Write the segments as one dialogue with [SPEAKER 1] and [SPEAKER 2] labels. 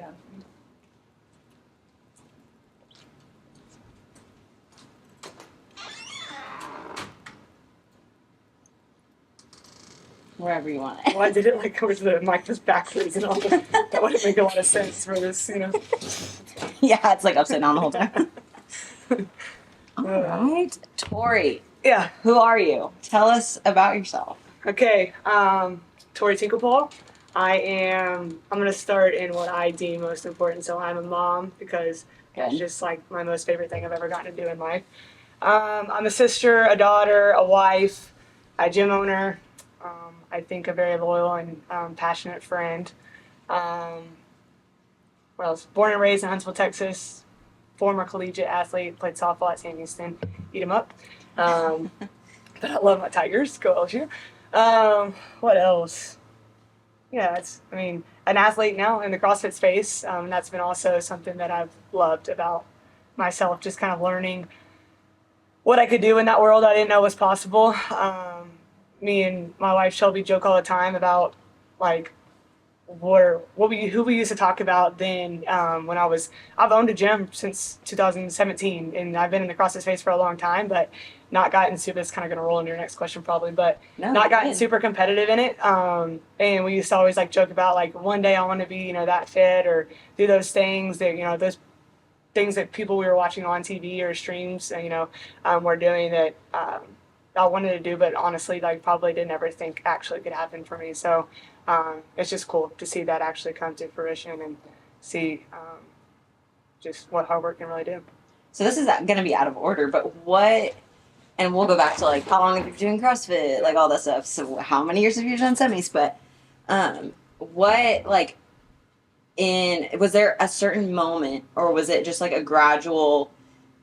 [SPEAKER 1] down. Wherever you want it.
[SPEAKER 2] Well, I did it like with the mic was backwards and all. That wouldn't make a lot of sense for this, you know.
[SPEAKER 1] Yeah, it's like upside down the whole time. All right. Tori.
[SPEAKER 2] Yeah.
[SPEAKER 1] Who are you? Tell us about yourself.
[SPEAKER 2] Okay. Tori Tinklepaugh. I'm going to start in what I deem most important. So I'm a mom because it's just like my most favorite thing I've ever gotten to do in life. I'm a sister, a daughter, a wife, a gym owner. I think a very loyal and passionate friend. What else? Born and raised in Huntsville, Texas. Former collegiate athlete. Played softball at Sam Houston. Eat 'em up. But I love my Tigers. Go LSU. What else? Yeah, an athlete now in the CrossFit space. That's been also something that I've loved about myself, just kind of learning what I could do in that world I didn't know was possible. Me and my wife Shelby joke all the time about like who we used to talk about then. When I've owned a gym since 2017, and I've been in the CrossFit space for a long time, but not gotten super. It's kind of going to roll into your next question probably, but not gotten super competitive in it. And we used to always like joke about like one day I want to be that fit or do those things that those things that people we were watching on TV or streams were doing that. I wanted to do, but honestly, like probably didn't ever think actually could happen for me. So it's just cool to see that actually come to fruition and see just what hard work can really do.
[SPEAKER 1] So this is going to be out of order, but and we'll go back to like how long have you been doing CrossFit, like all that stuff. So how many years have you done semis? But was there a certain moment, or was it just like a gradual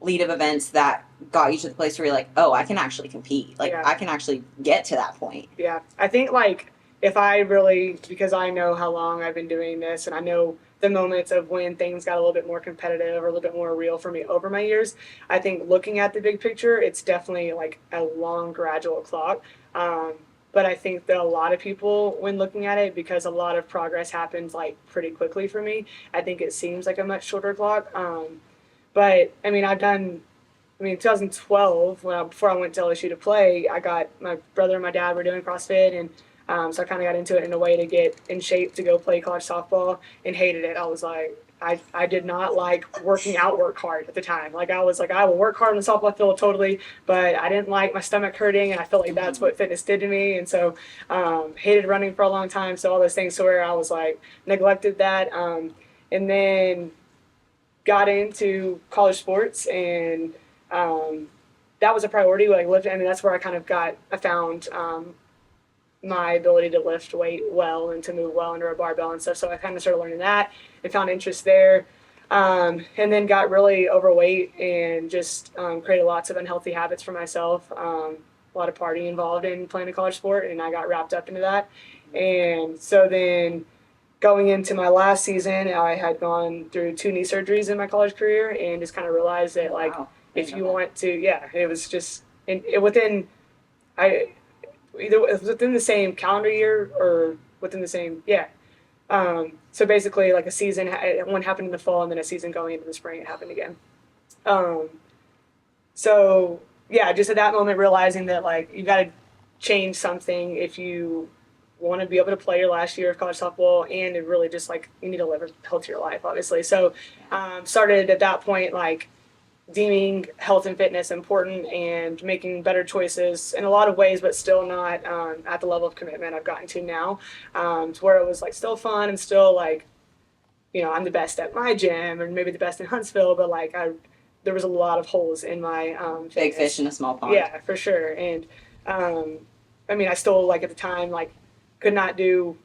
[SPEAKER 1] lead of events that got you to the place where you're like, oh, I can actually compete. Like, I can actually get to that point.
[SPEAKER 2] Yeah. I think, like, because I know how long I've been doing this and I know the moments of when things got a little bit more competitive or a little bit more real for me over my years, I think looking at the big picture, it's definitely, like, a long, gradual clock. But I think that a lot of people, when looking at it, because a lot of progress happens, like, pretty quickly for me, I think it seems like a much shorter clock. But, I mean, 2012, before I went to LSU to play, my brother and my dad were doing CrossFit, and so I kind of got into it in a way to get in shape to go play college softball, and hated it. I was like, I did not like working out work hard at the time. Like, I was like, I will work hard on the softball field totally, but I didn't like my stomach hurting, and I felt like that's what fitness did to me, and so hated running for a long time, so all those things, so where I was like, neglected that, and then got into college sports, and that was a priority. Like that's where I found my ability to lift weight well and to move well under a barbell and stuff. So I kind of started learning that and found interest there. And then got really overweight and just created lots of unhealthy habits for myself. A lot of partying involved in playing a college sport, and I got wrapped up into that. And so then going into my last season, I had gone through 2 knee surgeries in my college career and just kind of realized that, like, if you want to, it was just within the same calendar year or within the same, so basically, like, a season, one happened in the fall, and then a season going into the spring, it happened again. So, just at that moment, realizing that, like, you got to change something if you want to be able to play your last year of college softball, and it really just, like, you need to live a healthier life, obviously. So, started at that point, like, deeming health and fitness important and making better choices in a lot of ways, but still not at the level of commitment I've gotten to now, to where it was, like, still fun and still, like, I'm the best at my gym or maybe the best in Huntsville, but, like, there was a lot of holes in my fitness.
[SPEAKER 1] Big fish in a small pond.
[SPEAKER 2] Yeah, for sure. And I still, like, at the time, like, could not do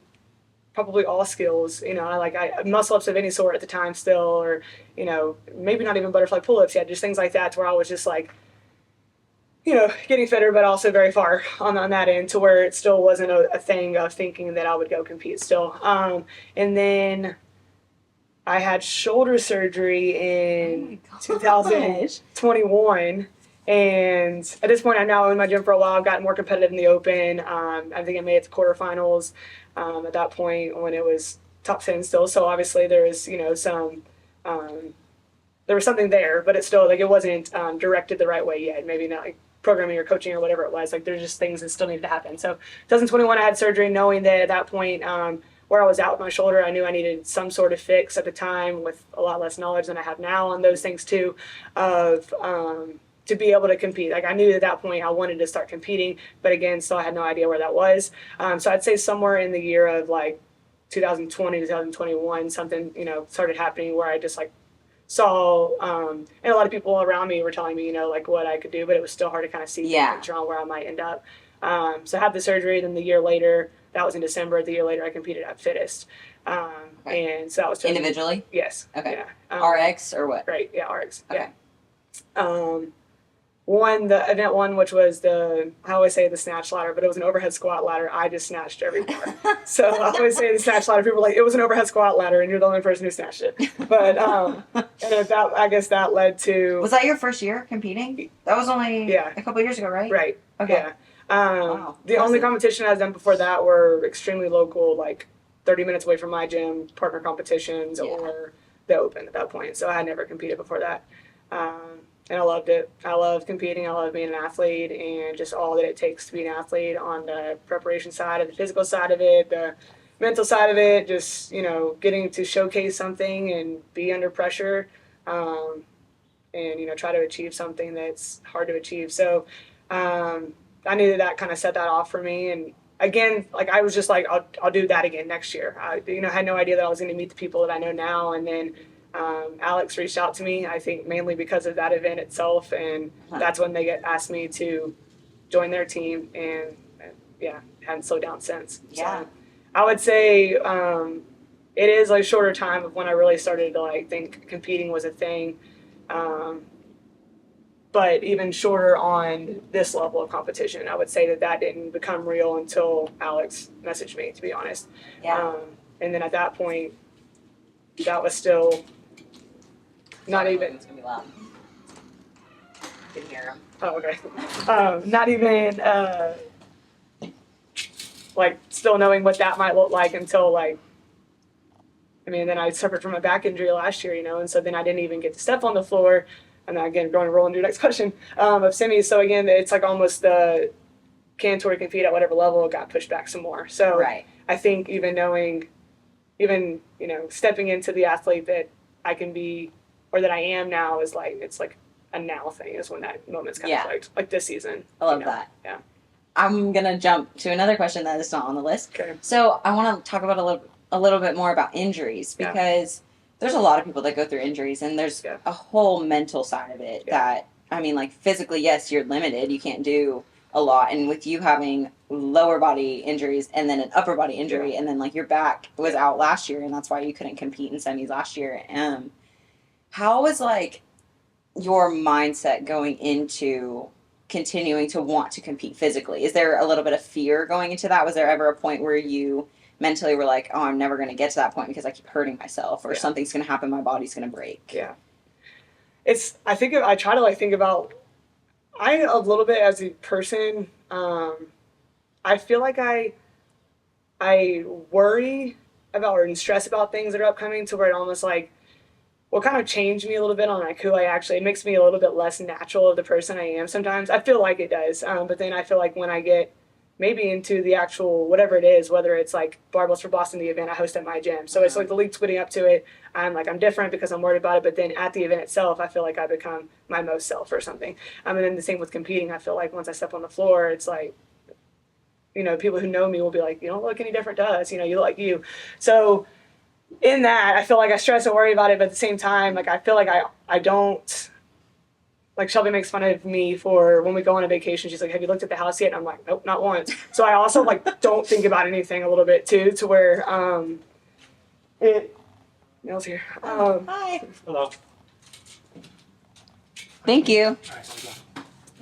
[SPEAKER 2] probably all skills, I muscle ups of any sort at the time still, or, maybe not even butterfly pull-ups yet, just things like that, to where I was just, like, getting fitter, but also very far on that end, to where it still wasn't a thing of thinking that I would go compete still. And then I had shoulder surgery in 2021. And at this point, I'm now in my gym for a while. I've gotten more competitive in the open. I think I made it to quarterfinals at that point when it was top 10 still. So obviously there was, some, there was something there, but it's still like it wasn't directed the right way yet. Maybe not like programming or coaching or whatever it was. Like there's just things that still needed to happen. So 2021, I had surgery, knowing that at that point where I was out with my shoulder, I knew I needed some sort of fix at the time with a lot less knowledge than I have now on those things too, of to be able to compete. Like I knew at that point I wanted to start competing, but again, still I had no idea where that was. So I'd say somewhere in the year of like 2020, 2021, something, started happening where I just like saw, and a lot of people around me were telling me, like what I could do, but it was still hard to kind of see the picture on where I might end up. So I had the surgery, then the year later, that was in December, the year later I competed at Fittest. And so that was
[SPEAKER 1] individually?
[SPEAKER 2] Yes.
[SPEAKER 1] Okay. Yeah. RX or what?
[SPEAKER 2] Right, yeah, RX.
[SPEAKER 1] Okay.
[SPEAKER 2] Yeah. Won the event one, which was I always say the snatch ladder, but it was an overhead squat ladder. I just snatched every bar. So I always say the snatch ladder. People are like, it was an overhead squat ladder, and you're the only person who snatched it. But and I guess that led to.
[SPEAKER 1] Was that your first year competing? That was only a couple years ago, right?
[SPEAKER 2] Right.
[SPEAKER 1] Okay.
[SPEAKER 2] Yeah. Wow. The only competition I've done before that were extremely local, like 30 minutes away from my gym, partner competitions or the Open at that point. So I had never competed before that. And I loved it. I love competing. I love being an athlete and just all that it takes to be an athlete on the preparation side of the physical side of it, the mental side of it, just, getting to showcase something and be under pressure and, try to achieve something that's hard to achieve. So I knew that kind of set that off for me. And again, like I was just like, I'll do that again next year. I, had no idea that I was going to meet the people that I know now. And then Alex reached out to me, I think mainly because of that event itself, and that's when they asked me to join their team, and hadn't slowed down since.
[SPEAKER 1] Yeah.
[SPEAKER 2] So I would say it is like shorter time of when I really started to like think competing was a thing, but even shorter on this level of competition. I would say that didn't become real until Alex messaged me, to be honest.
[SPEAKER 1] Yeah.
[SPEAKER 2] And then at that point, that was still not even.
[SPEAKER 1] It's gonna be loud. You can hear him.
[SPEAKER 2] Oh, okay. Not even like still knowing what that might look like until then I suffered from a back injury last year, and so then I didn't even get to step on the floor. And then again, going to roll into your next question of semis. So again, it's like almost the can Tori compete at whatever level got pushed back some more. So
[SPEAKER 1] right.
[SPEAKER 2] I think even knowing, stepping into the athlete that I can be or that I am now is like, it's like a now thing is when that moment's kind of like this season.
[SPEAKER 1] I love that.
[SPEAKER 2] Yeah.
[SPEAKER 1] I'm going to jump to another question that is not on the list.
[SPEAKER 2] Okay.
[SPEAKER 1] So I want to talk about a little bit more about injuries because there's a lot of people that go through injuries and there's a whole mental side of it that, physically, yes, you're limited. You can't do a lot. And with you having lower body injuries and then an upper body injury and then your back was out last year and that's why you couldn't compete in semis last year. How was your mindset going into continuing to want to compete physically? Is there a little bit of fear going into that? Was there ever a point where you mentally were like, oh, I'm never going to get to that point because I keep hurting myself or something's going to happen, my body's going to break?
[SPEAKER 2] Yeah. I think I try to think about, a little bit as a person, I feel like I worry about and stress about things that are upcoming to where it almost will kind of change me a little bit on who I actually, it makes me a little bit less natural of the person I am sometimes. I feel like it does. But then I feel like when I get maybe into the actual, whatever it is, whether it's Barbells for Boston, the event I host at my gym. So it's the league tweeting up to it. I'm different because I'm worried about it. But then at the event itself, I feel like I become my most self or something. And then the same with competing. I feel like once I step on the floor, it's people who know me will be like, you don't look any different to us. You look like you. So in that, I feel like I stress and worry about it, but at the same time, I feel like I don't, Shelby makes fun of me for when we go on a vacation, she's like, have you looked at the house yet? And I'm like, nope, not once. So I also don't think about anything a little bit too, to where Neil's here.
[SPEAKER 1] Hi.
[SPEAKER 3] Hello.
[SPEAKER 1] Thank you.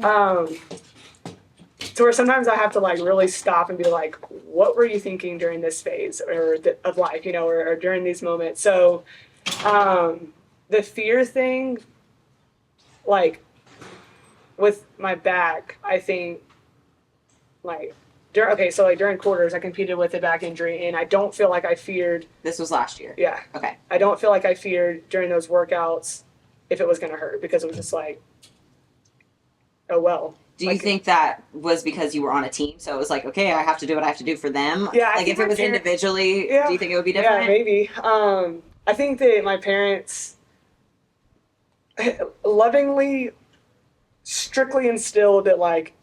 [SPEAKER 2] To where sometimes I have to really stop and be like, what were you thinking during this phase of life, or during these moments? So the fear thing, with my back, I think during quarters, I competed with a back injury, and I don't feel like I feared.
[SPEAKER 1] This was last year.
[SPEAKER 2] Yeah.
[SPEAKER 1] Okay.
[SPEAKER 2] I don't feel like I feared during those workouts if it was going to hurt, because it was just like, oh well.
[SPEAKER 1] Do you think that was because you were on a team? So it was like, okay, I have to do what I have to do for them.
[SPEAKER 2] Yeah.
[SPEAKER 1] Like if it was individually, do you think it would be different?
[SPEAKER 2] Yeah, maybe. I think that my parents lovingly, strictly instilled that, like,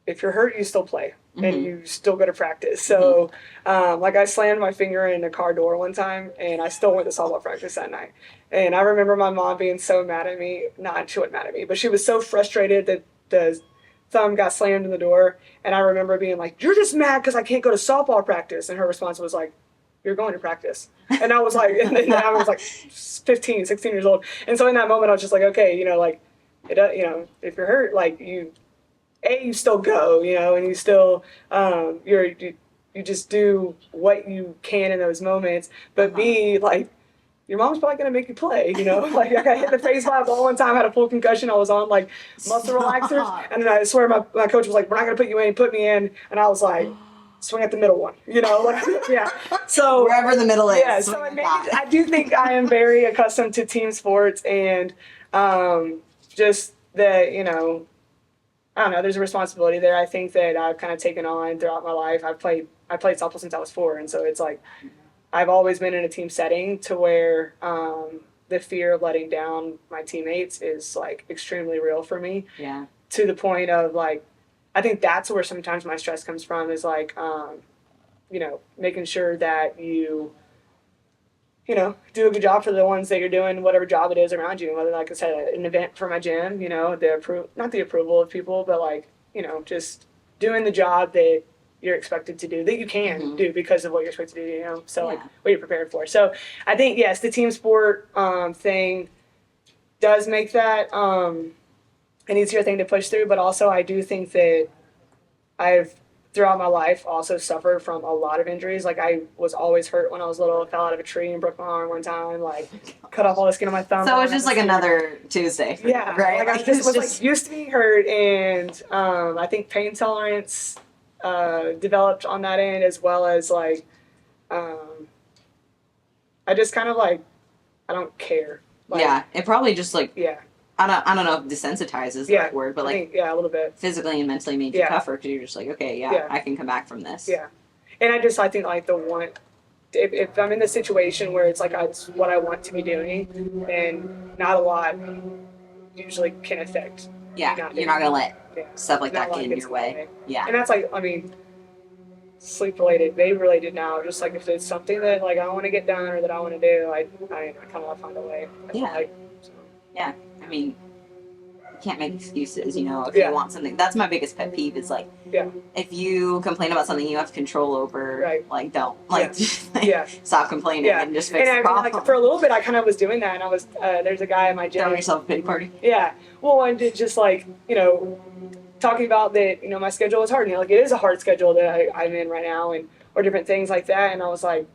[SPEAKER 2] if you're hurt, you still play. And you still go to practice. So, like, I slammed my finger in a car door one time, and I still went to softball practice that night. And I remember my mom being so mad at me. She wasn't mad at me, but she was so frustrated that the thumb got slammed in the door. And I remember being like, "You're just mad because I can't go to softball practice." And her response was like, "You're going to practice." And I was like, and then I was like 15, 16 years old. And so in that moment, I was just like, okay, like, if you're hurt, like, you still go, and you still, you just do what you can in those moments. But B, like, your mom's probably going to make you play, Like, I got hit in the face by a ball one time, had a full concussion. I was on, like, muscle relaxers. And then I swear my coach was like, "We're not going to put you in, put me in." And I was like, swing at the middle one, like, yeah. So
[SPEAKER 1] wherever the middle is.
[SPEAKER 2] Yeah, so I do think I am very accustomed to team sports, and just that, I don't know, there's a responsibility there. I think that I've kind of taken on throughout my life. I played softball since I was 4, and so it's like I've always been in a team setting to where the fear of letting down my teammates is, like, extremely real for me.
[SPEAKER 1] Yeah.
[SPEAKER 2] To the point of, like, I think that's where sometimes my stress comes from, is like, making sure that you do a good job for the ones that you're doing, whatever job it is around you. Whether, like I said, an event for my gym, not the approval of people, but, like, just doing the job that you're expected to do, that you can do because of what you're expected to do, So, like, what you're prepared for. So I think, yes, the team sport thing does make that an easier thing to push through, but also I do think that I've throughout my life also suffered from a lot of injuries. Like, I was always hurt when I was little. I fell out of a tree and broke my arm one time, like, cut off all the skin on my thumb.
[SPEAKER 1] So it was just like another Tuesday.
[SPEAKER 2] Yeah.
[SPEAKER 1] Right?
[SPEAKER 2] Like, I just was like used to being hurt, and I think pain tolerance developed on that end, as well as, like, I just kind of, like, I don't care. Like,
[SPEAKER 1] yeah. It probably just, like,
[SPEAKER 2] yeah.
[SPEAKER 1] I don't know if desensitize is the right word, but, like,
[SPEAKER 2] a little bit.
[SPEAKER 1] Physically and mentally made you tougher, because you're just like, okay, I can come back from this.
[SPEAKER 2] Yeah. And I think, like, if I'm in the situation where it's like it's what I want to be doing, and not a lot usually can affect.
[SPEAKER 1] Yeah, you're not gonna let stuff like that get in your way. Yeah.
[SPEAKER 2] And that's, like, I mean, sleep related, babe related now. Just, like, if it's something that, like, I want to get done or that I want to do, I kind of find a way.
[SPEAKER 1] Yeah. I mean, you can't make excuses, if you want something. That's my biggest pet peeve is, like, if you complain about something you have control over, like, don't. Like, stop complaining and just fix the problem.
[SPEAKER 2] Like, for a little bit, I kind of was doing that, and I was, there's a guy at my gym.
[SPEAKER 1] Throwing yourself a pity party?
[SPEAKER 2] Yeah. Well, and just, like, talking about that, my schedule is hard. Like, it is a hard schedule that I'm in right now, or different things like that, and I was like,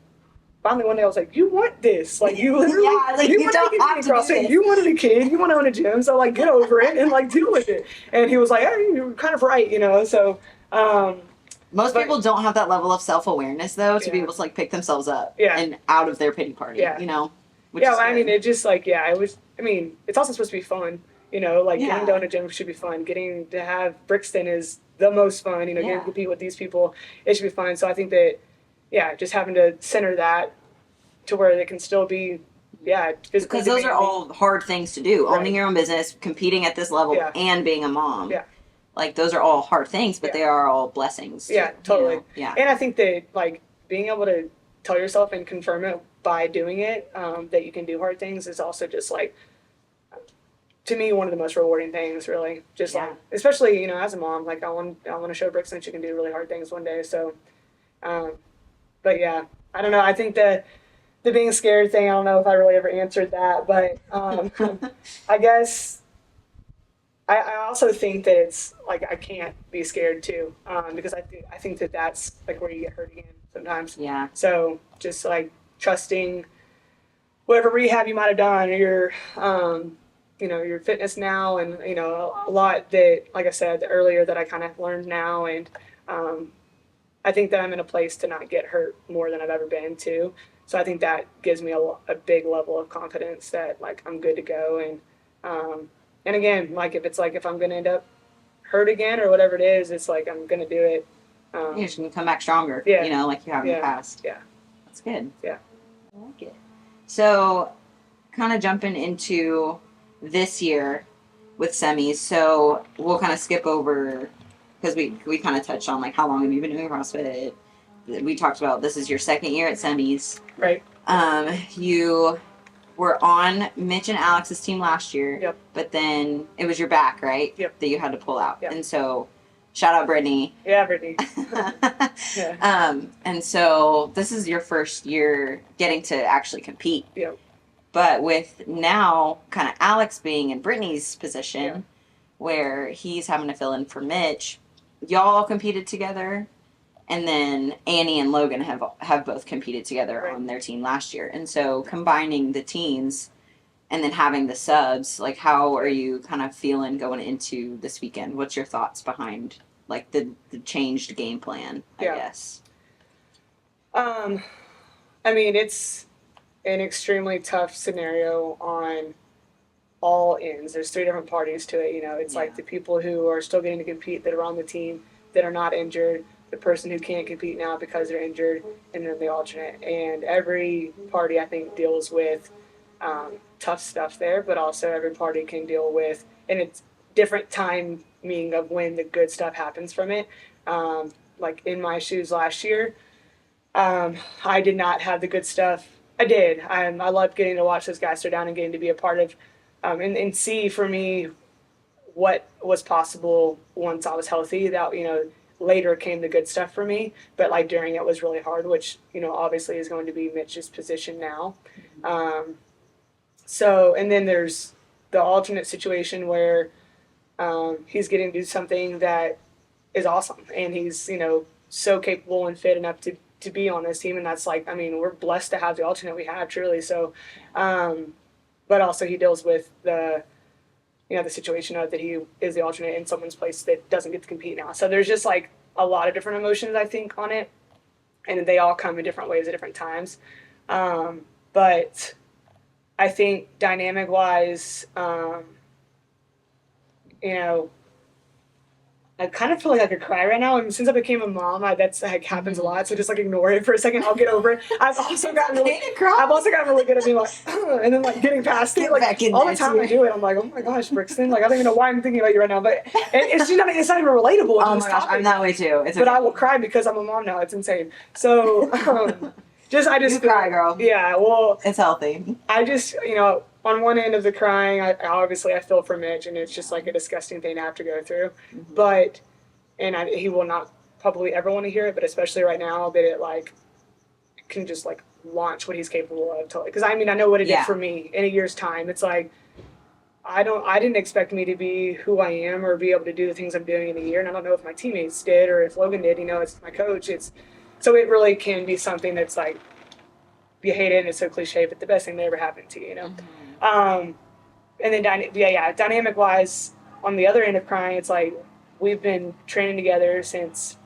[SPEAKER 2] finally one day I was like, you want this. Like, you literally, you don't have to do this. You wanted a kid, you want to own a gym, so, like, get over it and, like, deal with it. And he was like, hey, you're kind of right, so.
[SPEAKER 1] Most people don't have that level of self-awareness, though, to be able to, like, pick themselves up and out of their pity party, Which is
[SPEAKER 2] I mean, it just, like, it was, I mean, it's also supposed to be fun, like, getting to own a gym should be fun. Getting to have Brixton is the most fun, getting to compete with these people, it should be fun. So I think that, just having to center that to where they can still be,
[SPEAKER 1] because those are all hard things to do. Owning your own business, competing at this level, and being a mom. Yeah. Like, those are all hard things, but they are all blessings.
[SPEAKER 2] Yeah, totally.
[SPEAKER 1] Yeah.
[SPEAKER 2] And I think that, like, being able to tell yourself and confirm it by doing it, that you can do hard things is also just, like, to me, one of the most rewarding things, really. Just, like, especially, as a mom, like, I want to show Brixton she can do really hard things one day. So, but yeah, I don't know. I think that the being scared thing, I don't know if I really ever answered that, but I guess I also think that it's, like, I can't be scared too, because I think that that's, like, where you get hurt again sometimes.
[SPEAKER 1] Yeah.
[SPEAKER 2] So just, like, trusting whatever rehab you might have done, or your fitness now, and, a lot that, like I said earlier, that I kind of learned now, and I think that I'm in a place to not get hurt more than I've ever been too. So I think that gives me a big level of confidence that like I'm good to go. And again, like if I'm going to end up hurt again or whatever it is, it's like I'm going to do it.
[SPEAKER 1] You're just going to come back stronger, like you have in the past.
[SPEAKER 2] Yeah.
[SPEAKER 1] That's good.
[SPEAKER 2] Yeah.
[SPEAKER 1] I like it. So kind of jumping into this year with semis. So we'll kind of skip over because we kind of touched on like how long have you been doing CrossFit. We talked about this is your second year at semis.
[SPEAKER 2] Right.
[SPEAKER 1] You were on Mitch and Alex's team last year.
[SPEAKER 2] Yep.
[SPEAKER 1] But then it was your back, right?
[SPEAKER 2] Yep.
[SPEAKER 1] That you had to pull out.
[SPEAKER 2] Yep.
[SPEAKER 1] And so shout out Brittany.
[SPEAKER 2] Yeah, Brittany. Yeah.
[SPEAKER 1] And so this is your first year getting to actually compete.
[SPEAKER 2] Yep.
[SPEAKER 1] But with now kind of Alex being in Brittany's position where he's having to fill in for Mitch, y'all competed together. And then Annie and Logan have both competed together on their team last year. And so combining the teams and then having the subs, like how are you kind of feeling going into this weekend? What's your thoughts behind like the changed game plan, I guess?
[SPEAKER 2] I mean, it's an extremely tough scenario on all ends. There's 3 different parties to it. It's like the people who are still getting to compete that are on the team that are not injured, the person who can't compete now because they're injured, and then the alternate. And every party, I think, deals with tough stuff there, but also every party can deal with, and it's different timing of when the good stuff happens from it. Like in my shoes last year, I did not have the good stuff. I did. I loved getting to watch those guys throw down and getting to be a part of and see for me what was possible once I was healthy. That later came the good stuff for me, but like during it was really hard, which obviously is going to be Mitch's position now. So and then there's the alternate situation where he's getting to do something that is awesome, and he's so capable and fit enough to be on this team, and that's like, I mean, we're blessed to have the alternate we have, truly. So, but also he deals with the situation of that he is the alternate in someone's place that doesn't get to compete now. So there's just like a lot of different emotions, I think, on it, and they all come in different ways at different times. But I think dynamic-wise, I kind of feel like I could cry right now, and since I became a mom, that's like happens a lot. So just like ignore it for a second. I'll get over it. I've also gotten really good at being like, and then like getting past it. Like all the time I do it, I'm like, oh my gosh, Brixton. Like I don't even know why I'm thinking about you right now, but it's not even relatable.
[SPEAKER 1] Oh my gosh, I'm that way too.
[SPEAKER 2] But I will cry because I'm a mom now. It's insane. So I just
[SPEAKER 1] cry, girl.
[SPEAKER 2] Yeah, well,
[SPEAKER 1] it's healthy.
[SPEAKER 2] I just on one end of the crying, I feel for Mitch, and it's just like a disgusting thing to have to go through. Mm-hmm. But, he will not probably ever want to hear it, but especially right now that it like can just like launch what he's capable of. Because I know what it did for me in a year's time. It's like I didn't expect me to be who I am or be able to do the things I'm doing in a year, and I don't know if my teammates did or if Logan did. It's my coach. So it really can be something that's like you hate it and it's so cliche, but the best thing that ever happened to you. Mm-hmm. And then dynamic wise, on the other end of crying, it's like we've been training together since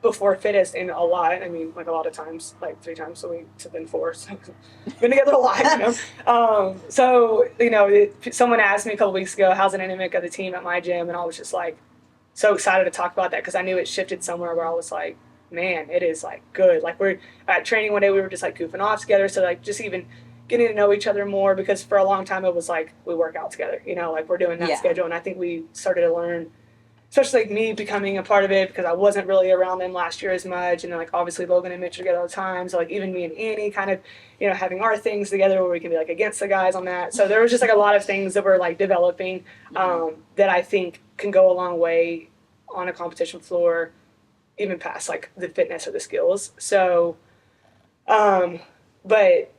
[SPEAKER 2] before fittest, and a lot. I mean, like a lot of times, like 3 times a week to then 4. So been together a lot, So someone asked me a couple weeks ago, how's the dynamic of the team at my gym, and I was just like so excited to talk about that because I knew it shifted somewhere where I was like, man, it is like good. Like we're at training one day, we were just like goofing off together, so like just even getting to know each other more, because for a long time it was like we work out together, like we're doing that schedule. And I think we started to learn, especially like me becoming a part of it because I wasn't really around them last year as much. And then like obviously Logan and Mitch are together all the time. So like even me and Annie kind of, having our things together where we can be like against the guys on that. So there was just like a lot of things that were like developing that I think can go a long way on a competition floor, even past like the fitness or the skills. So, but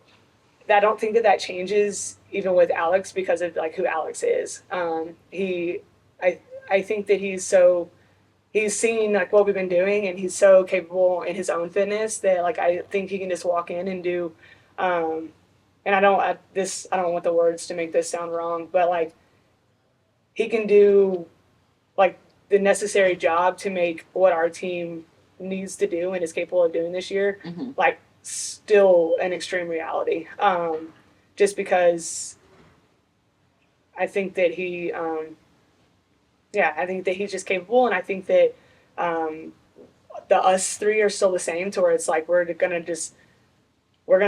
[SPEAKER 2] I don't think that changes even with Alex because of like who Alex is. I think that he's seen like what we've been doing, and he's so capable in his own fitness that like I think he can just walk in and do. And I don't want the words to make this sound wrong, but like he can do like the necessary job to make what our team needs to do and is capable of doing this year, like still an extreme reality. Just because I think that he, I think that he's just capable, and I think that the us three are still the same, to where it's like we're gonna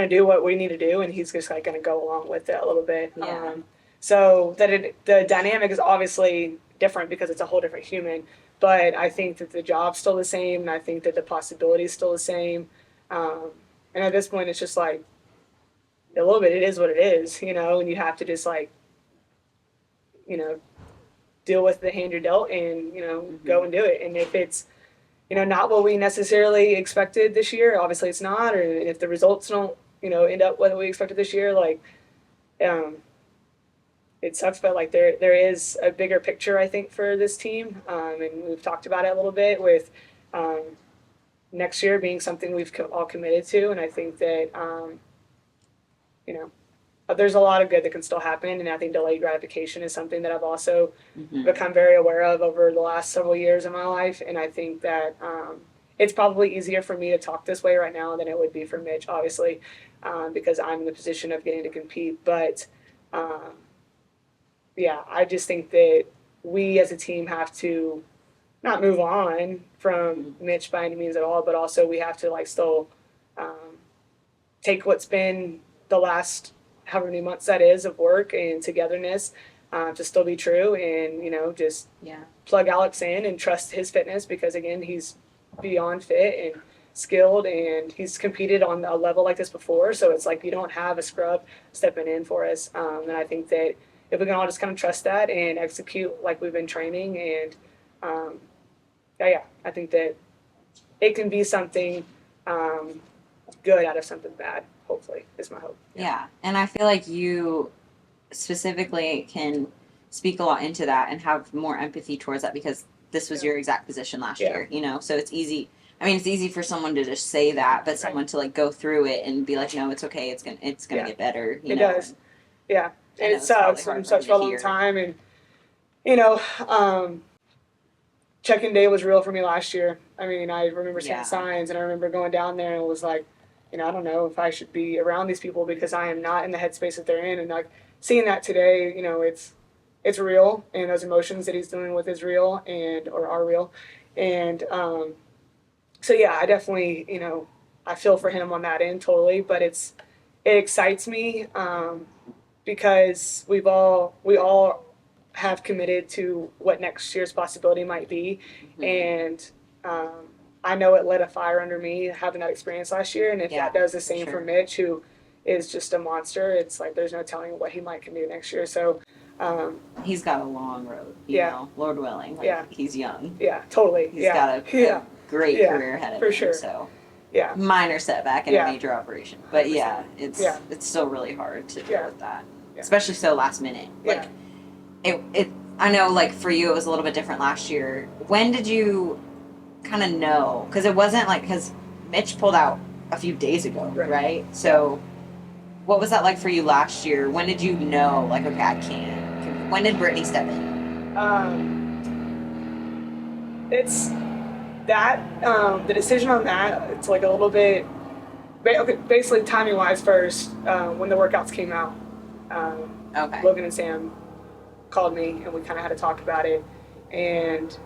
[SPEAKER 2] do what we need to do, and he's just like gonna go along with it a little bit.
[SPEAKER 1] Yeah.
[SPEAKER 2] So that the dynamic is obviously different because it's a whole different human, but I think that the job's still the same, and I think that the possibility is still the same. And at this point, it's just like a little bit. It is what it is, and you have to just like, deal with the hand you're dealt, and go and do it. And if it's not what we necessarily expected this year, obviously it's not, or if the results don't end up what we expected this year, like it sucks, but like there is a bigger picture, I think, for this team, and we've talked about it a little bit with next year being something we've all committed to, and I think that there's a lot of good that can still happen, and I think delayed gratification is something that I've also become very aware of over the last several years of my life, and I think that it's probably easier for me to talk this way right now than it would be for Mitch, obviously, because I'm in the position of getting to compete, but I just think that we as a team have to not move on from Mitch by any means at all, but also we have to like still take what's been the last however many months that is of work and togetherness to still be true, and just plug Alex in and trust his fitness, because again, he's beyond fit and skilled, and he's competed on a level like this before, so it's like you don't have a scrub stepping in for us, and I think that if we can all just kind of trust that and execute like we've been training, and I think that it can be something good out of something bad, hopefully, is my hope.
[SPEAKER 1] Yeah, and I feel like you specifically can speak a lot into that and have more empathy towards that, because this was your exact position last year, so it's easy. I mean, it's easy for someone to just say that, but someone to like go through it and be like, no, it's okay, it's gonna get better.
[SPEAKER 2] It does. And it sucks. I'm such for a long time, and check-in day was real for me last year. I mean, I remember seeing signs, and I remember going down there, and it was like, I don't know if I should be around these people because I am not in the headspace that they're in. And like seeing that today, it's real, and those emotions that he's dealing with is real or are real. And I definitely, I feel for him on that end totally, but it excites me because we all have committed to what next year's possibility might be, and I know it lit a fire under me having that experience last year, and if that does the same for Mitch, who is just a monster, it's like there's no telling what he can do next year. So
[SPEAKER 1] he's got a long road, you know, Lord willing. He's young.
[SPEAKER 2] Yeah, totally.
[SPEAKER 1] He's got a great career ahead of him.
[SPEAKER 2] Sure.
[SPEAKER 1] So minor setback in a major operation, but it's still really hard to deal with that, especially so last minute. Like it. I know, like for you, it was a little bit different last year. When did you kind of know? Because it wasn't like, because Mitch pulled out a few days ago, right? So what was that like for you last year? When did you know, like, okay, I can? When did Brittany step in?
[SPEAKER 2] It's that the decision on that, it's like a little bit basically timing wise. First, when the workouts came out, Logan and Sam called me, and we kind of had to talk about it, and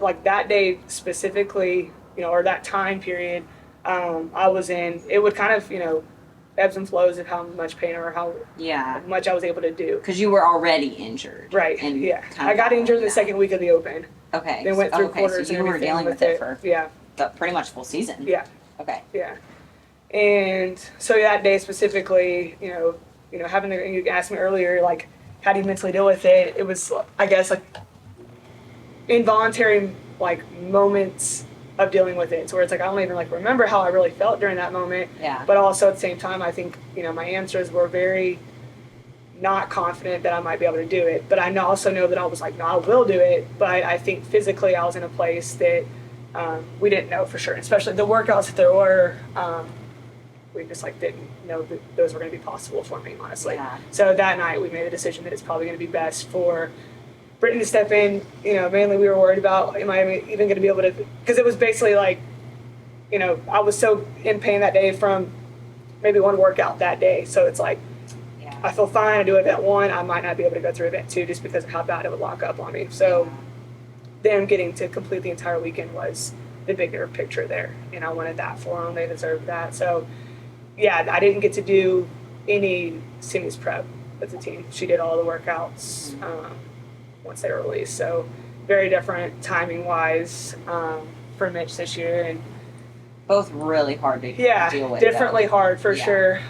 [SPEAKER 2] like that day specifically, or that time period, I was in, it would kind of, ebbs and flows of how much pain or how much I was able to do.
[SPEAKER 1] Because you were already injured.
[SPEAKER 2] Right, and I got injured the second week of the Open.
[SPEAKER 1] Okay.
[SPEAKER 2] Then went through quarters
[SPEAKER 1] so you
[SPEAKER 2] and
[SPEAKER 1] were dealing with it for pretty much full season.
[SPEAKER 2] Yeah.
[SPEAKER 1] Okay.
[SPEAKER 2] Yeah. And so that day specifically, having to, you asked me earlier, like, how do you mentally deal with it? It was, I guess, like involuntary, like, moments of dealing with it. So where it's like I don't even like remember how I really felt during that moment.
[SPEAKER 1] Yeah.
[SPEAKER 2] But also at the same time, I think my answers were very not confident that I might be able to do it. But I also know that I was like, no, I will do it. But I think physically I was in a place that we didn't know for sure. Especially the workouts that there were, we just like didn't know that those were going to be possible for me, honestly.
[SPEAKER 1] Yeah.
[SPEAKER 2] So that night we made the decision that it's probably going to be best for Brittany to step in, mainly we were worried about, am I even going to be able to, because it was basically like, I was so in pain that day from maybe one workout that day. So it's like, I feel fine. I do event 1. I might not be able to go through event 2 just because of how bad it would lock up on me. So them getting to complete the entire weekend was the bigger picture there. And I wanted that for them. They deserved that. So, yeah, I didn't get to do any semis prep with the team. She did all the workouts once they were released. So very different timing-wise for Mitch this year. And
[SPEAKER 1] both really hard to deal with.
[SPEAKER 2] Differently hard for sure.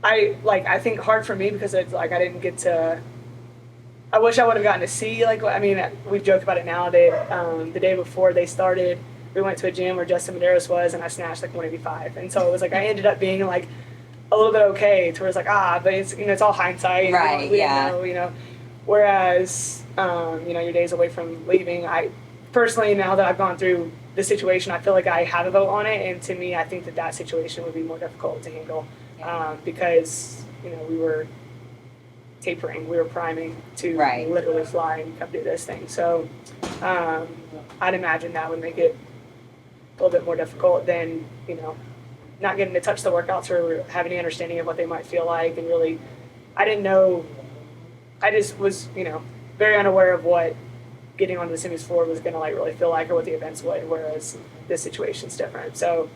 [SPEAKER 2] I think hard for me because it's like I didn't get to. I wish I would have gotten to see we've joked about it now that the day before they started, we went to a gym where Justin Medeiros was, and I snatched like 185, and so it was like I ended up being like a little bit okay to where it's like but it's it's all hindsight,
[SPEAKER 1] right?
[SPEAKER 2] We didn't know. Whereas your days away from leaving, I personally, now that I've gone through the situation, I feel like I have a vote on it, and to me, I think that situation would be more difficult to handle because we were tapering, we were priming to literally fly and come do this thing. So I'd imagine that would make it a little bit more difficult than not getting to touch the workouts or have any understanding of what they might feel like, and really, I didn't know. I just was very unaware of what getting onto the semis floor was going to really feel like, or what the events would, whereas this situation's different. So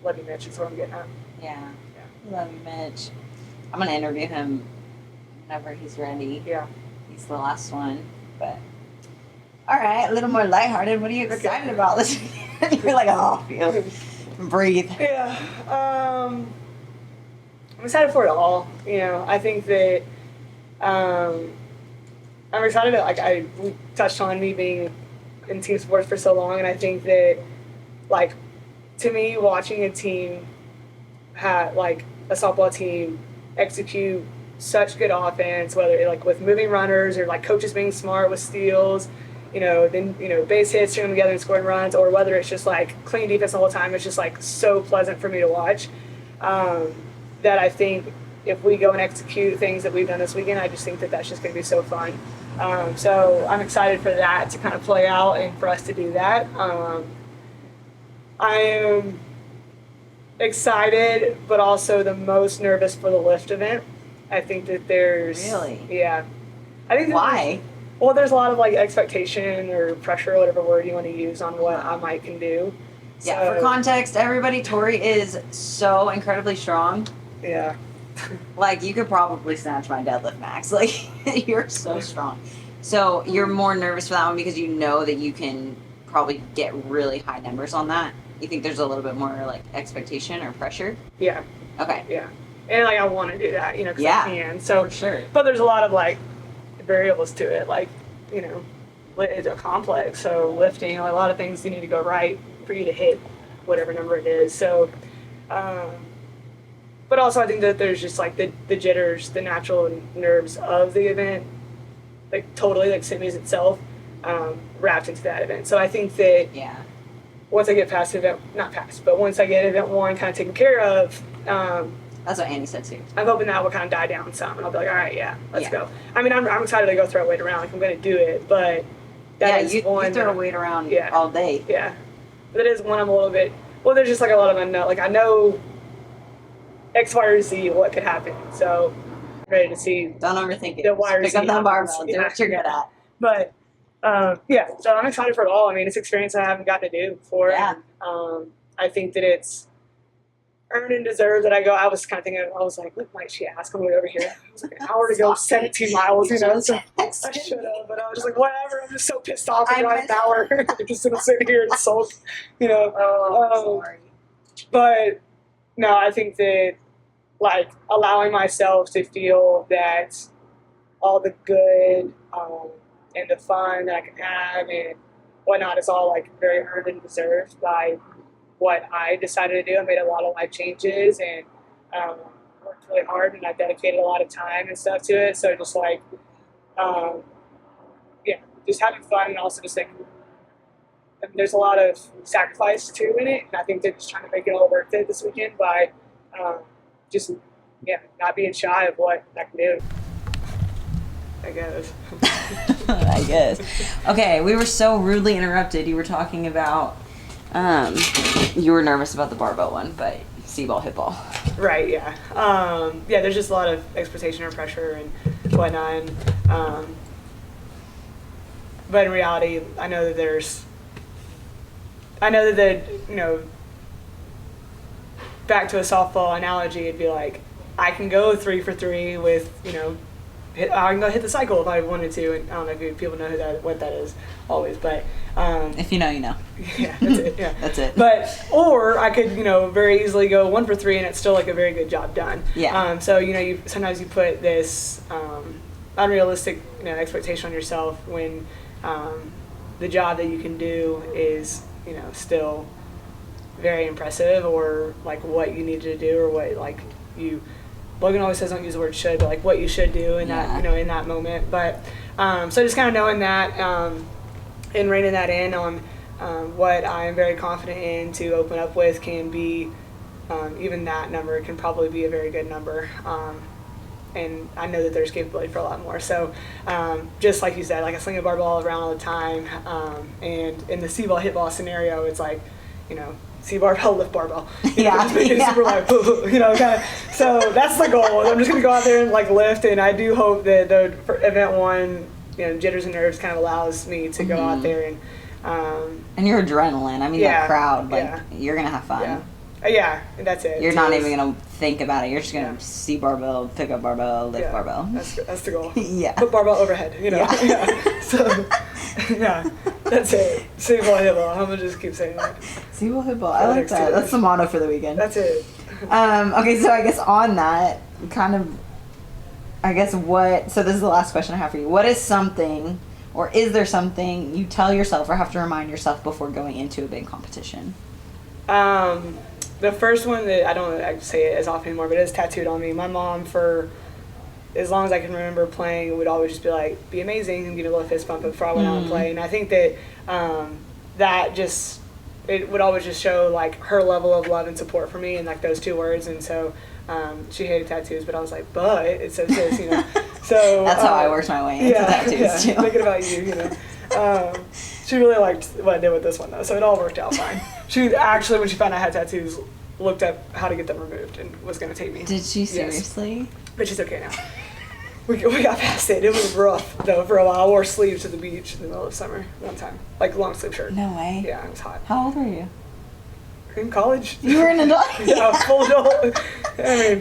[SPEAKER 2] love you, Mitch, is what I'm getting at.
[SPEAKER 1] Yeah. Love you, Mitch. I'm going to interview him whenever he's ready.
[SPEAKER 2] Yeah.
[SPEAKER 1] He's the last one, but all right, a little more lighthearted. What are you excited about this weekend? You're like, breathe.
[SPEAKER 2] Yeah. I'm excited for it all. I think that I'm excited that we touched on me being in team sports for so long, and I think that to me, watching a team a softball team execute such good offense, whether with moving runners or coaches being smart with steals, then base hits, string them together and scoring runs, or whether it's just clean defense the whole time, it's just so pleasant for me to watch. That I think if we go and execute things that we've done this weekend, I just think that that's just going to be so fun. So I'm excited for that to kind of play out and for us to do that. I am excited, but also the most nervous for the lift event. I think that there's...
[SPEAKER 1] Really?
[SPEAKER 2] Yeah. I think
[SPEAKER 1] why?
[SPEAKER 2] Well, there's a lot of expectation or pressure, whatever word you want to use, on what I might can do.
[SPEAKER 1] Yeah, for context, everybody, Tori is so incredibly strong.
[SPEAKER 2] Yeah.
[SPEAKER 1] You could probably snatch my deadlift max. You're so strong. So you're more nervous for that one because you know that you can probably get really high numbers on that. You think there's a little bit more expectation or pressure?
[SPEAKER 2] Yeah.
[SPEAKER 1] Okay.
[SPEAKER 2] Yeah. And I want to do that, because I can. So
[SPEAKER 1] for sure.
[SPEAKER 2] But there's a lot of variables to it, it's a complex. So lifting, a lot of things you need to go right for you to hit whatever number it is. So, but also I think that there's just the jitters, the natural nerves of the event, totally semis itself, wrapped into that event. So I think that once I get past once I get event 1 kind of taken care of,
[SPEAKER 1] that's what Annie said too.
[SPEAKER 2] I'm hoping that will kind of die down some, and I'll be like, all right, let's go. I mean, I'm excited to go throw a weight around. I'm going to do it, but
[SPEAKER 1] you throw a weight around all day.
[SPEAKER 2] Yeah, but that is one I'm a little bit. Well, there's just a lot of unknown. I know X, Y, or Z what could happen, so I'm ready to see.
[SPEAKER 1] Don't overthink it.
[SPEAKER 2] The Y or
[SPEAKER 1] Pick
[SPEAKER 2] Z
[SPEAKER 1] up that barbell.
[SPEAKER 2] happens.
[SPEAKER 1] Do what you're good at.
[SPEAKER 2] But so I'm excited for it all. I mean, it's an experience I haven't gotten to do before.
[SPEAKER 1] Yeah.
[SPEAKER 2] I think that it's earned and deserved that I go. I was kind of thinking, I was like, what might she ask? I'm going over here. It was an hour to go 17 miles, So I should have, but I was just whatever. I'm just so pissed off about an hour. Just gonna sit here and sulk,
[SPEAKER 1] sorry.
[SPEAKER 2] But no, I think that allowing myself to feel that all the good and the fun that I can have and whatnot is all very earned and deserved by what I decided to do. I made a lot of life changes and worked really hard, and I dedicated a lot of time and stuff to it. So just just having fun, and also just there's a lot of sacrifice too in it, and I think they're just trying to make it all worth it this weekend by just not being shy of what I can do, I guess.
[SPEAKER 1] I guess. Okay, we were so rudely interrupted. You were talking about, you were nervous about the barbell one, but C-ball, hip ball.
[SPEAKER 2] Right, yeah. There's just a lot of expectation or pressure and whatnot. But in reality, I know that back to a softball analogy, it'd be like, I can go 3 for 3 with, I can go hit the cycle if I wanted to. And I don't know if people know what that is always, but
[SPEAKER 1] if you know, you know.
[SPEAKER 2] Yeah, that's it. Yeah,
[SPEAKER 1] that's it.
[SPEAKER 2] But or I could very easily go 1 for 3 and it's still like a very good job done.
[SPEAKER 1] Yeah.
[SPEAKER 2] So sometimes you put this unrealistic expectation on yourself when the job that you can do is still very impressive, or like what you need to do, or what Logan always says don't use the word should, but like what you should do in that in that moment. But so just kind of knowing that and reining that in on what I am very confident in to open up with can be even that number can probably be a very good number. And I know that there's capability for a lot more. So just like you said, like I sling a barbell around all the time. And in the C-ball, hit ball scenario, it's like, C barbell, lift barbell. Just make it super light, kind of. So that's the goal. I'm just going to go out there and like lift. And I do hope that the event one, jitters and nerves kind of allows me to go out there
[SPEAKER 1] and your adrenaline. I mean, that crowd, you're going to have fun.
[SPEAKER 2] Yeah, that's it.
[SPEAKER 1] You're not even going to think about it. You're just going to see barbell, pick up barbell, lift barbell.
[SPEAKER 2] That's the goal.
[SPEAKER 1] Yeah.
[SPEAKER 2] Put barbell overhead, So, that's it. C-ball, hip ball. I'm going to just keep saying that.
[SPEAKER 1] C-ball, hip ball. I like that. That's the motto for the weekend.
[SPEAKER 2] That's it.
[SPEAKER 1] Okay, so I guess on that, so this is the last question I have for you. What is something, or is there something you tell yourself or have to remind yourself before going into a big competition?
[SPEAKER 2] The first one that I don't say it as often anymore, but it is tattooed on me. My mom, for as long as I can remember playing, would always just be like, be amazing, and give me a little fist bump before I went out and play. And I think that it would always just show like her level of love and support for me, and like those 2 words. And so she hated tattoos, but I was like, but it says this, So
[SPEAKER 1] that's how I worked my way into tattoos too.
[SPEAKER 2] Thinking about you, She really liked what I did with this one, though, so it all worked out fine. She actually, when she found out I had tattoos, looked up how to get them removed and was going to take me.
[SPEAKER 1] Did she seriously?
[SPEAKER 2] Yes. But she's okay now. We got past it. It was rough, though, for a while. I wore sleeves to the beach in the middle of summer one time. Like, long sleeve shirt.
[SPEAKER 1] No way.
[SPEAKER 2] Yeah, it was hot.
[SPEAKER 1] How old were you?
[SPEAKER 2] In college.
[SPEAKER 1] You were an adult?
[SPEAKER 2] Yeah, full adult. I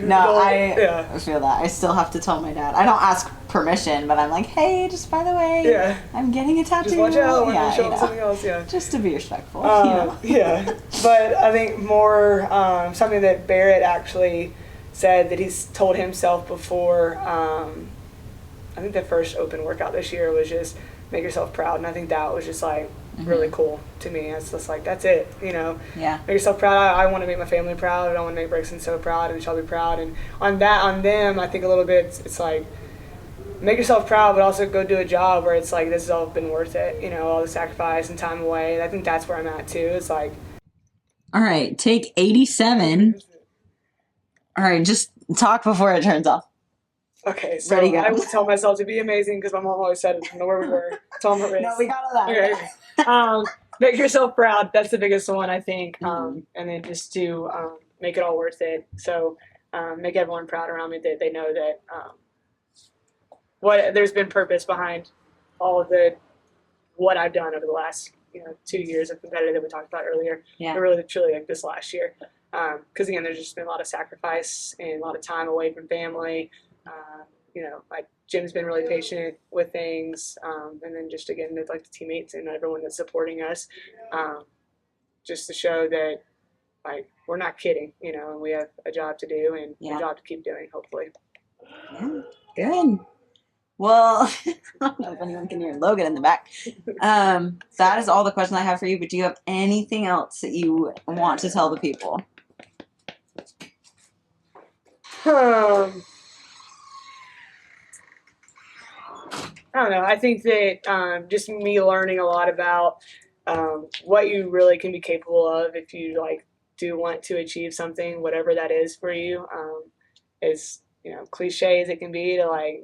[SPEAKER 1] feel that. I still have to tell my dad. I don't ask permission, but I'm like, hey, just by the way, I'm getting a tattoo.
[SPEAKER 2] Just watch out when you show them something else,
[SPEAKER 1] Just to be respectful,
[SPEAKER 2] Yeah, but I think more something that Barrett actually said that he's told himself before, I think the first open workout this year was just make yourself proud, and I think that was just like really cool to me. It's just like, that's it, make yourself proud. I want to make my family proud, I want to make Brixton so proud and Shelby proud, and on them I think a little bit it's like make yourself proud, but also go do a job where it's like this has all been worth it, all the sacrifice and time away. And I think that's where I'm at too. It's like,
[SPEAKER 1] all right, take 87. All right, just talk before it turns off.
[SPEAKER 2] Okay, so I would tell myself to be amazing because my mom always said it. Know where we were. Tell them
[SPEAKER 1] No, we got all that.
[SPEAKER 2] Okay. Make yourself proud. That's the biggest one, I think. And then just to make it all worth it. So make everyone proud around me that they know that there's been purpose behind all of what I've done over the last 2 years of competitive that we talked about earlier.
[SPEAKER 1] Yeah.
[SPEAKER 2] But really, truly, like this last year. Because again, there's just been a lot of sacrifice and a lot of time away from family. Like Jim's been really patient with things, and then just again, like the teammates and everyone that's supporting us, just to show that like we're not kidding, and we have a job to do and a job to keep doing, hopefully.
[SPEAKER 1] Yeah, good. Well, I don't know if anyone can hear Logan in the back. That is all the questions I have for you, but do you have anything else that you want to tell the people?
[SPEAKER 2] I don't know. I think that just me learning a lot about what you really can be capable of if you do want to achieve something, whatever that is for you. as cliche as it can be to like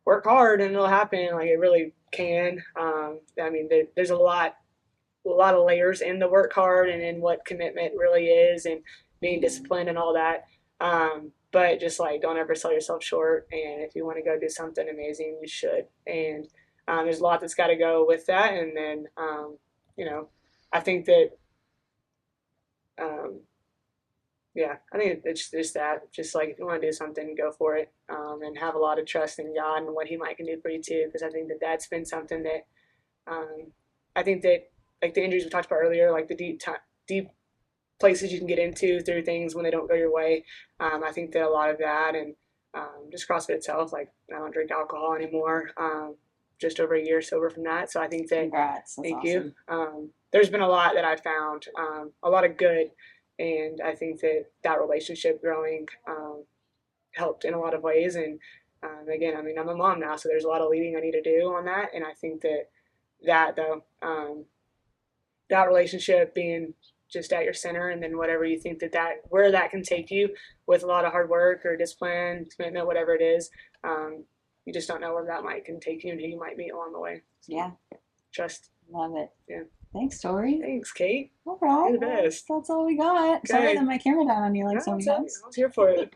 [SPEAKER 2] work hard and it'll happen. Like it really can. I mean, there's a lot of layers in the work hard and in what commitment really is and being disciplined and all that. But just like don't ever sell yourself short. And if you want to go do something amazing, you should. And there's a lot that's got to go with that. And then I think that um, yeah, I think it's just that. Just like if you want to do something, go for it, and have a lot of trust in God and what He might can do for you too. Because I think that that's been something that I think that like the injuries we talked about earlier, like the deep places you can get into through things when they don't go your way. I think that a lot of that and just CrossFit itself, like I don't drink alcohol anymore. Just over a year sober from that. So I think that.
[SPEAKER 1] Congrats. That's
[SPEAKER 2] thank
[SPEAKER 1] awesome.
[SPEAKER 2] you. There's been a lot that I've found, a lot of good, and I think that relationship growing helped in a lot of ways. And again, I mean, I'm a mom now, so there's a lot of leading I need to do on that. And I think that though, that relationship being just at your center, and then whatever you think where that can take you with a lot of hard work or discipline, commitment, whatever it is, you just don't know where that might can take you and who you might meet along the way. So
[SPEAKER 1] yeah.
[SPEAKER 2] Trust.
[SPEAKER 1] Love it.
[SPEAKER 2] Yeah.
[SPEAKER 1] Thanks, Tori.
[SPEAKER 2] Thanks, Kate.
[SPEAKER 1] All right.
[SPEAKER 2] You're the best.
[SPEAKER 1] That's all we got.
[SPEAKER 2] Okay.
[SPEAKER 1] Sorry that my camera died on you like
[SPEAKER 2] No,
[SPEAKER 1] so many
[SPEAKER 2] I
[SPEAKER 1] times.
[SPEAKER 2] was here for it.